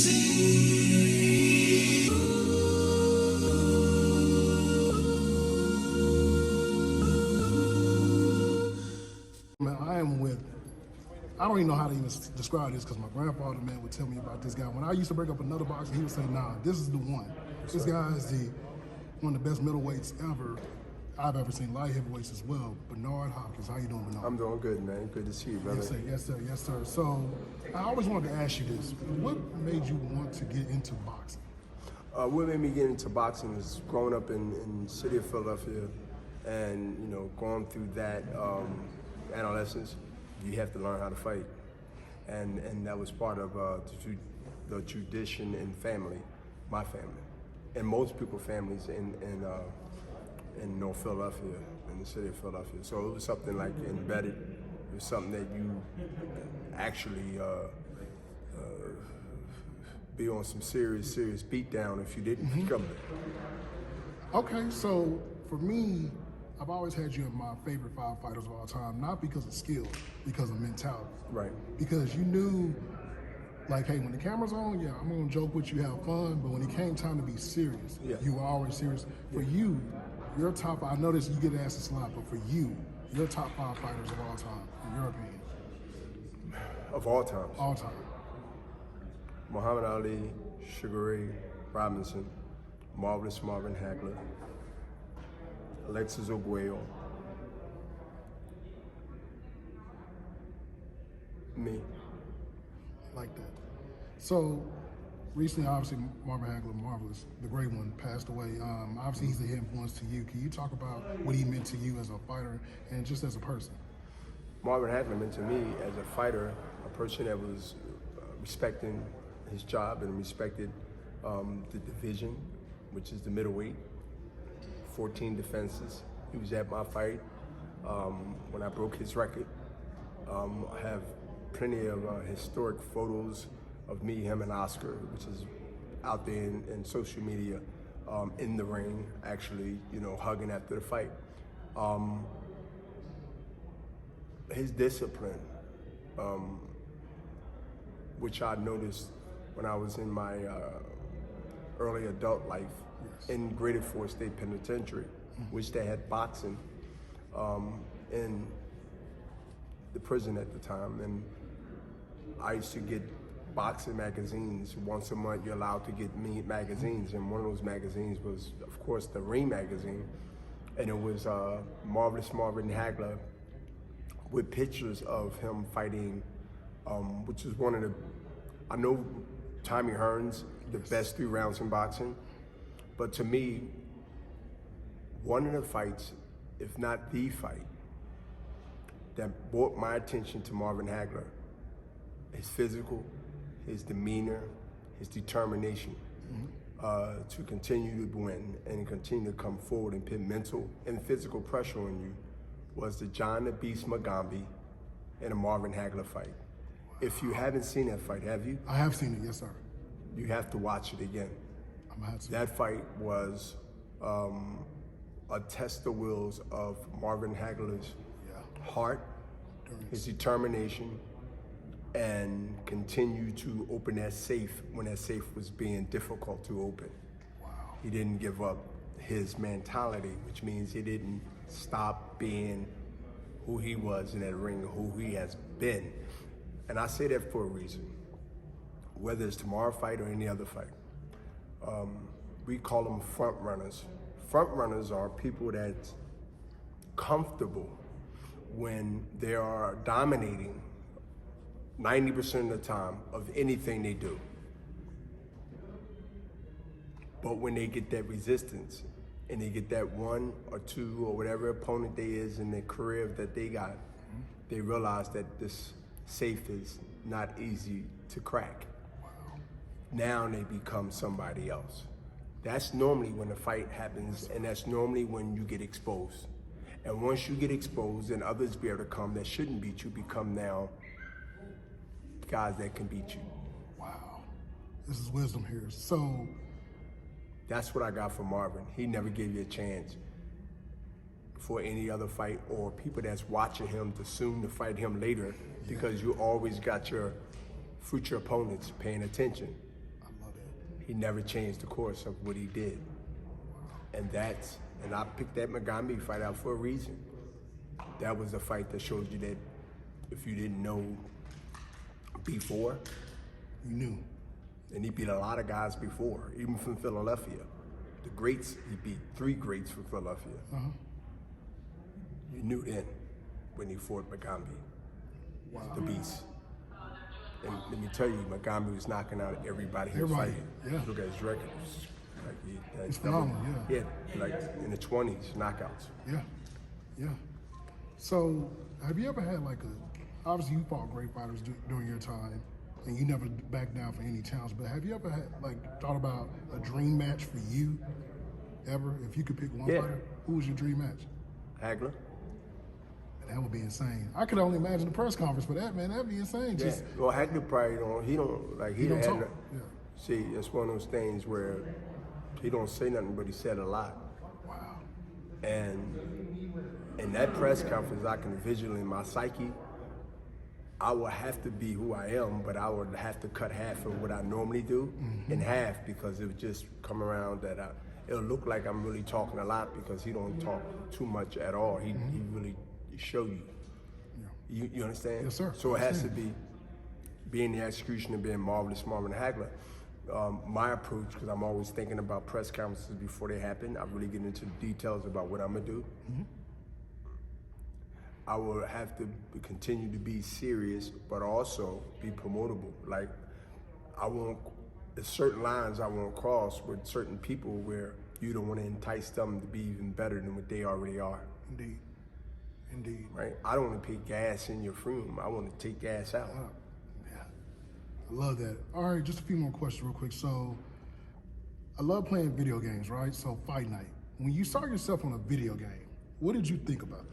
Man, I don't even know how to even describe this because my grandfather, man, would tell me about this guy. When I used to break up another boxer, he would say, nah, this is the one. This guy is one of the best middleweights I've ever seen, light heavyweights as well. Bernard Hopkins, how you doing, Bernard? I'm doing good, man. Good to see you, brother. Yes, sir, yes, sir, yes, sir. So I always wanted to ask you this. What made you want to get into boxing? What made me get into boxing was growing up in the city of Philadelphia and, you know, going through that adolescence, you have to learn how to fight. And that was part of the tradition in family, my family, and most people's families in North Philadelphia, in the city of Philadelphia. So it was something like embedded. It was something that you actually be on some serious beat down if you didn't become it. Okay, so for me, I've always had you in my favorite 5 fighters of all time, not because of skill, because of mentality. Right. Because you knew, like, hey, when the camera's on, yeah, I'm gonna joke with you, have fun, but when it came time to be serious, you were always serious. For you, your top, I know this, you get asked this a lot, but for you, your top 5 fighters of all time, in your opinion? Of all time? All time. Muhammad Ali, Sugar Ray Robinson, Marvelous Marvin Hagler, Alexis Oguayo, me. Like that. So recently, obviously, Marvin Hagler, Marvelous, the great one, passed away. Obviously, he's a influence to you. Can you talk about what he meant to you as a fighter and just as a person? Marvin Hagler meant to me as a fighter, a person that was respecting his job and respected the division, which is the middleweight, 14 defenses. He was at my fight when I broke his record. I have plenty of historic photos of me, him, and Oscar, which is out there in social media, in the ring, actually, you know, hugging after the fight. His discipline, which I noticed when I was in my early adult life in Greater Fort State Penitentiary, which they had boxing in the prison at the time. And I used to get boxing magazines. Once a month, you're allowed to get magazines, and one of those magazines was, of course, the Ring magazine, and it was Marvelous Marvin Hagler with pictures of him fighting, which is one of the, I know Tommy Hearns, the best 3 rounds in boxing, but to me, one of the fights, if not the fight, that brought my attention to Marvin Hagler, his physical, his demeanor, his determination to continue to win and continue to come forward and put mental and physical pressure on you, was the John the Beast Mugambi and a Marvin Hagler fight. If you haven't seen that fight, have you? I have seen it, yes, sir. You have to watch it again. I'm gonna have to. That fight was a test of wills of Marvin Hagler's heart, his determination, and continue to open that safe when that safe was being difficult to open. Wow. He didn't give up his mentality, which means he didn't stop being who he was in that ring, who he has been. And I say that for a reason. Whether it's tomorrow's fight or any other fight, we call them front runners. Front runners are people that's comfortable when they are dominating 90% of the time of anything they do. But when they get that resistance and they get that 1 or 2 or whatever opponent they is in their career that they got, they realize that this safe is not easy to crack. Wow. Now they become somebody else. That's normally when the fight happens, and that's normally when you get exposed. And once you get exposed and others be able to come that shouldn't beat you, become now guys that can beat you. Wow. This is wisdom here. So that's what I got from Marvin. He never gave you a chance for any other fight or people that's watching him to soon to fight him later, because you always got your future opponents paying attention. he never changed the course of what he did. And I picked that Mugambi fight out for a reason. That was a fight that showed you that if you didn't know before, You knew. and he beat a lot of guys before, even from Philadelphia. The greats, he beat 3 greats from Philadelphia. You knew then when he fought Mugambi, the beast. And let me tell you, Mugambi was knocking out everybody he was fighting. Yeah. Look at his record. Like It's phenomenal, He had like in the 20s knockouts. Yeah. So, have you ever had like obviously you fought great fighters during your time, and you never backed down for any challenge, but have you ever had thought about a dream match for you, ever? If you could pick one fighter, who was your dream match? Hagler. That would be insane. I could only imagine the press conference for that, man. That'd be insane. Yeah. Well, Hagler probably he don't talk. Yeah. See, it's one of those things where he don't say nothing, but he said a lot. Wow. And in that press conference, I can visualize in my psyche, I would have to be who I am, but I would have to cut half of what I normally do in half, because it would just come around that it'll look like I'm really talking a lot, because he don't talk too much at all. He really show you. You understand? Yes, sir. So it has to be being the executioner, being Marvelous Marvin Hagler. My approach, because I'm always thinking about press conferences before they happen, I really get into the details about what I'm gonna do. I will have to continue to be serious, but also be promotable. Like, there's certain lines I won't cross with certain people where you don't want to entice them to be even better than what they already are. Indeed. Right? I don't want to put gas in your fume. I want to take gas out. Yeah. I love that. All right, just a few more questions real quick. So, I love playing video games, right? So, Fight Night. When you saw yourself on a video game, what did you think about that?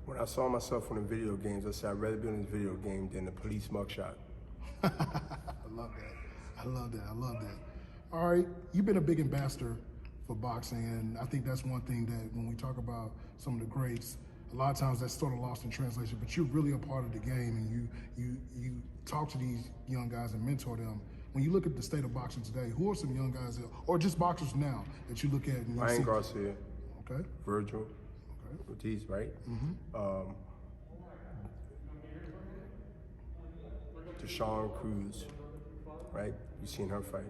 When I saw myself on the video games, I said I'd rather be on this video game than the police mugshot. I love that. All right, you've been a big ambassador for boxing, and I think that's one thing that when we talk about some of the greats, a lot of times that's sort of lost in translation, but you're really a part of the game, and you talk to these young guys and mentor them. When you look at the state of boxing today, who are some young guys, or just boxers now, that you look at and you Ryan see? Garcia. Okay. Virgil. Ortiz, right? Deshawn Cruz, right? You seen her fight.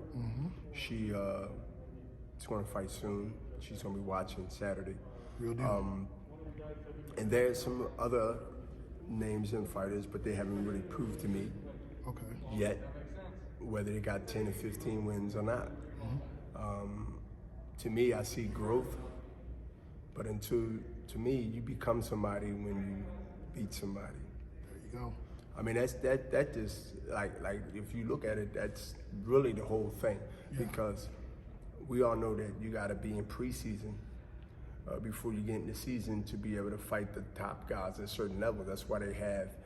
She's going to fight soon. She's going to be watching Saturday. Real deal. And there's some other names and fighters, but they haven't really proved to me yet whether they got 10 or 15 wins or not. To me, I see growth, but to me, you become somebody when you beat somebody. There you go. I mean, that just like if you look at it, that's really the whole thing, because we all know that you got to be in preseason before you get in the season to be able to fight the top guys at a certain level. That's why they have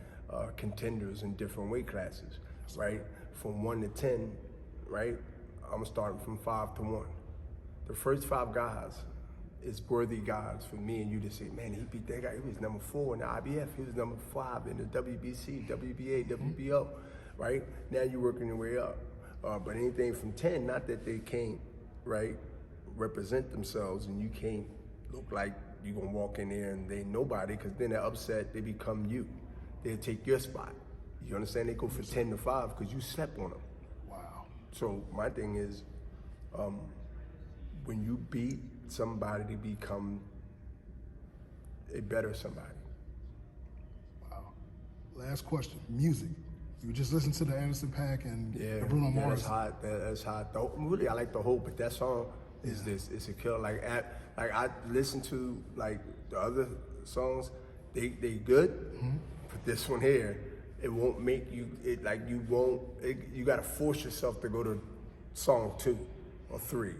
contenders in different weight classes, right? From 1 to 10, right? I'm starting from 5 to 1. The first 5 guys is worthy guys for me and you to say, man, he beat that guy. He was number 4 in the IBF. He was number 5 in the WBC, WBA, WBO, right? Now you're working your way up. But anything from 10, not that they can't, right, represent themselves, and you can't look like you're gonna walk in there and they nobody, because then they're upset, they become you. They'll take your spot. You understand? They go for 10 to 5 because you slept on them. Wow. So my thing is, when you beat somebody to become a better somebody. Wow. Last question. Music. You just listened to the Anderson .Paak and the Bruno Mars. That's hot. That's hot. Really, I like the whole, but that song is it's a killer. Like I listen to like the other songs, they good, but this one here, it won't make you. You got to force yourself to go to song 2 or 3.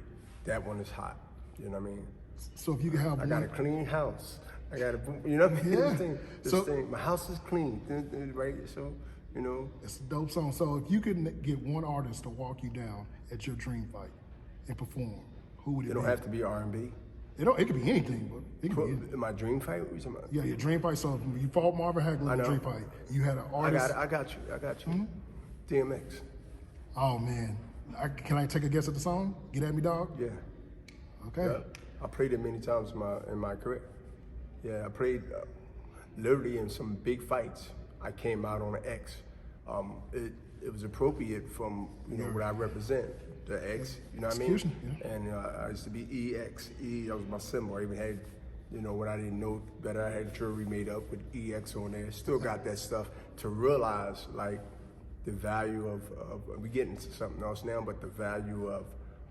That one is hot. You know what I mean? So if you could have I got a clean house. I got a, you know what I mean? Yeah. This thing, my house is clean, right? So, you know. It's a dope song. So if you could get one artist to walk you down at your dream fight and perform, who would it be? It don't have to be R&B. It could be anything, but it could be anything. My dream fight? What are you talking about? Yeah, your dream fight. So if you fought Marvin Hagler in the dream fight, you had an artist. I got you. DMX. Oh man, Can I take a guess at the song? Get at me, dog. Yeah. Okay. Yeah. I played it many times in my career. Yeah, I played literally in some big fights. I came out on an X. It was appropriate from what I represent, the X. You know what I mean? Execution, yeah. And I used to be EX. That was my symbol. I even had, when I didn't know better, I had jewelry made up with EX on there. Still got that stuff to realize like the value of we get into something else now, but the value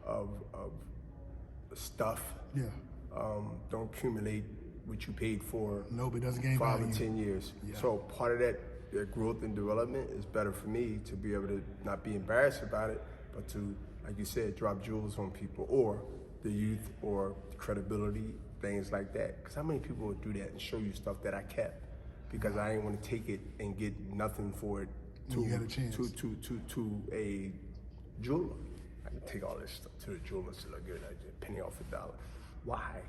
of stuff. Yeah. Don't accumulate what you paid for. Nope, it doesn't gain 5 value. or 10 years. Yeah. So part of that growth and development is better for me to be able to not be embarrassed about it, but to, like you said, drop jewels on people or the youth or credibility, things like that. Because how many people would do that and show you stuff that I kept because I didn't want to take it and get nothing for it When you had a chance. to a jeweler. I can take all this stuff to the jeweler to look good, like a penny off a dollar. Why?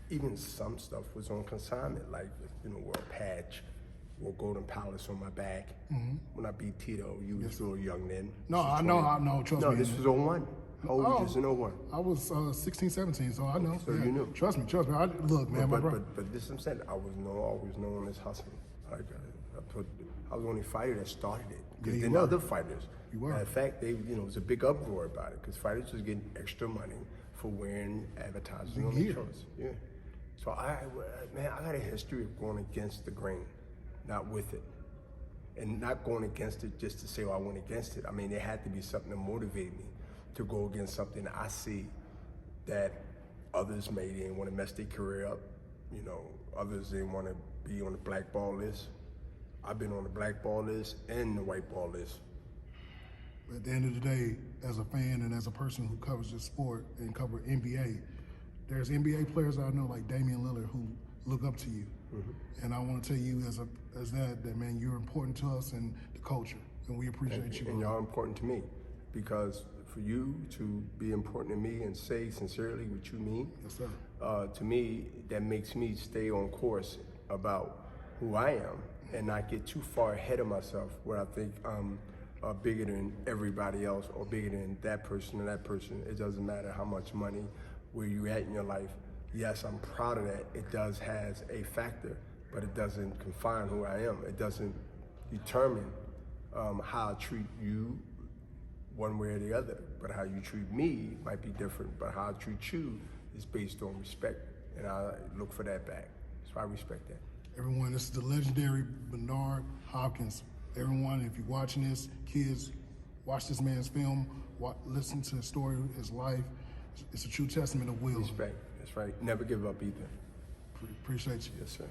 Even some stuff was on consignment, like World Patch or Golden Palace on my back. When I beat Tito, you was still young then. No, I know, trust me. No, this was 01. How old was this in 01? I was 16, 17, so I know. So you knew. Trust me. Look, man, my brother. But this is what I'm saying. I was always known as hustling. Like I was the only fighter that started it. Yeah, you Then were. other fighters. You were. Matter of fact, it was a big uproar about it because fighters was getting extra money for wearing advertising on their Gear. clothes. Yeah. So I got a history of going against the grain, not with it. And not going against it just to say, I went against it. I mean, there had to be something to motivate me to go against something I see that others maybe didn't want to mess their career up. Others didn't want to be on the blackball list. I've been on the blackball list and the white ball list. At the end of the day, as a fan and as a person who covers this sport and cover NBA, there's NBA players I know like Damian Lillard who look up to you. And I want to tell you as that man, you're important to us and the culture, and we appreciate you. And y'all important to me because for you to be important to me and say sincerely what you mean, Yes, sir. to me, that makes me stay on course about who I am and not get too far ahead of myself where I think I'm bigger than everybody else or bigger than that person or that person. It doesn't matter how much money, where you at in your life. Yes, I'm proud of that. It does has a factor, but it doesn't confine who I am. It doesn't determine how I treat you one way or the other. But how you treat me might be different, but how I treat you is based on respect, and I look for that back. So I respect that. Everyone, this is the legendary Bernard Hopkins. Everyone, if you're watching this, kids, watch this man's film, listen to his story, his life. It's a true testament of will. Respect, that's right. Never give up either. Appreciate you. Yes, sir.